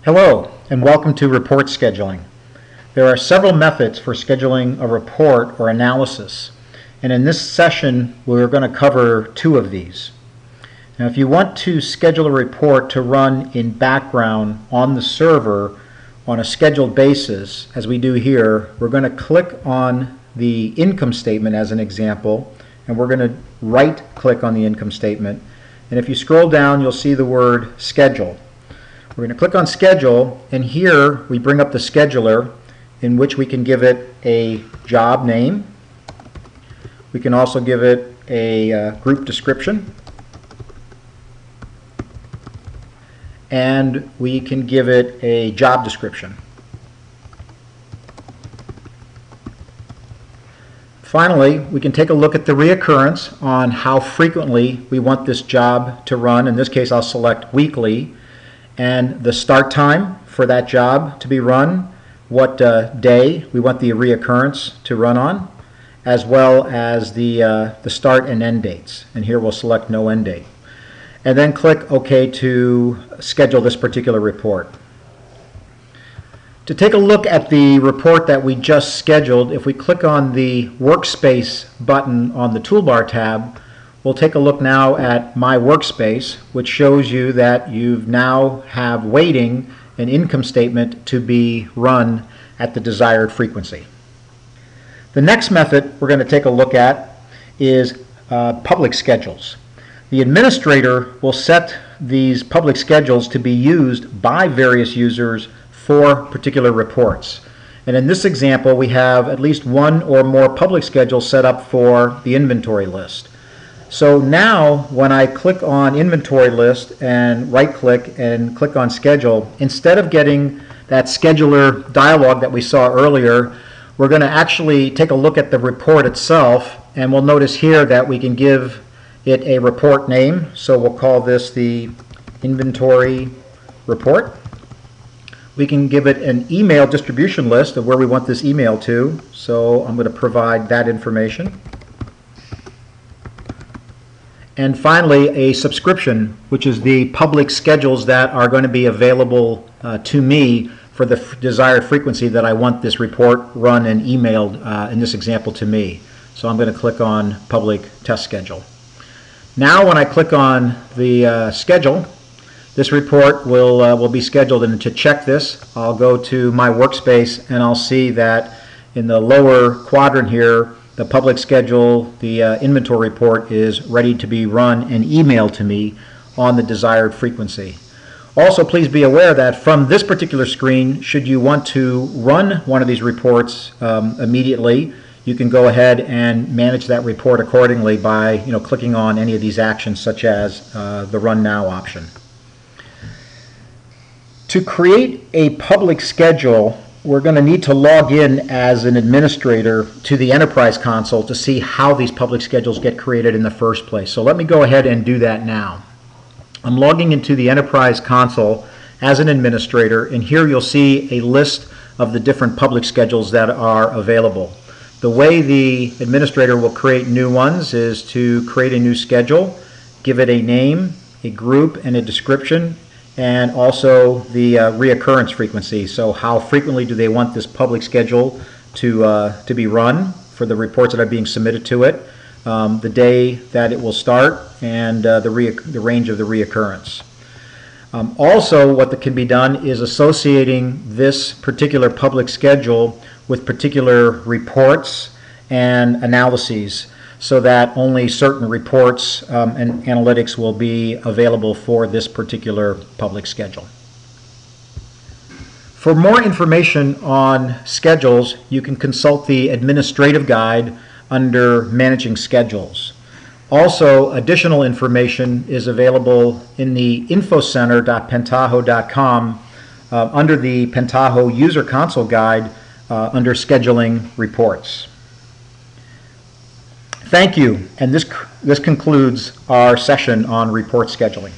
Hello, and welcome to report scheduling. There are several methods for scheduling a report or analysis, and in this session we're going to cover two of these. Now, if you want to schedule a report to run in background on the server on a scheduled basis, as we do here, we're going to click on the income statement as an example, and we're going to right-click on the income statement. And if you scroll down, you'll see the word Schedule. We're going to click on Schedule, and here we bring up the scheduler, in which we can give it a job name. We can also give it a group description. And we can give it a job description. Finally, we can take a look at the reoccurrence on how frequently we want this job to run. In this case, I'll select weekly, and the start time for that job to be run, what day we want the reoccurrence to run on, as well as the start and end dates. And here we'll select no end date. And then click OK to schedule this particular report. To take a look at the report that we just scheduled, if we click on the Workspace button on the Toolbar tab, we'll take a look now at My Workspace, which shows you that you now have waiting an income statement to be run at the desired frequency. The next method we're going to take a look at is public schedules. The administrator will set these public schedules to be used by various users for particular reports. And in this example, we have at least one or more public schedules set up for the inventory list. So now when I click on inventory list and right-click and click on schedule, instead of getting that scheduler dialog that we saw earlier, we're going to actually take a look at the report itself, and we'll notice here that we can give it a report name. So we'll call this the inventory report. We can give it an email distribution list of where we want this email to. So I'm going to provide that information. And finally, a subscription, which is the public schedules that are going to be available to me for the desired frequency that I want this report run and emailed, in this example, to me. So I'm going to click on Public Test Schedule. Now when I click on the schedule, this report will be scheduled, and to check this, I'll go to My Workspace, and I'll see that in the lower quadrant here, the public schedule, the inventory report is ready to be run and emailed to me on the desired frequency. Also, please be aware that from this particular screen, should you want to run one of these reports immediately, you can go ahead and manage that report accordingly by clicking on any of these actions, such as the Run Now option. To create a public schedule, we're going to need to log in as an administrator to the Enterprise console to see how these public schedules get created in the first place. So let me go ahead and do that now. I'm logging into the Enterprise console as an administrator, and here you'll see a list of the different public schedules that are available. The way the administrator will create new ones is to create a new schedule, give it a name, a group, and a description, and also the reoccurrence frequency. So how frequently do they want this public schedule to be run for the reports that are being submitted to it, the day that it will start, and the range of the reoccurrence. Also, what can be done is associating this particular public schedule with particular reports and analyses, so that only certain reports and analytics will be available for this particular public schedule. For more information on schedules, you can consult the administrative guide under Managing Schedules. Also, additional information is available in the infocenter.pentaho.com under the Pentaho User Console Guide under Scheduling Reports. Thank you, and this concludes our session on report scheduling.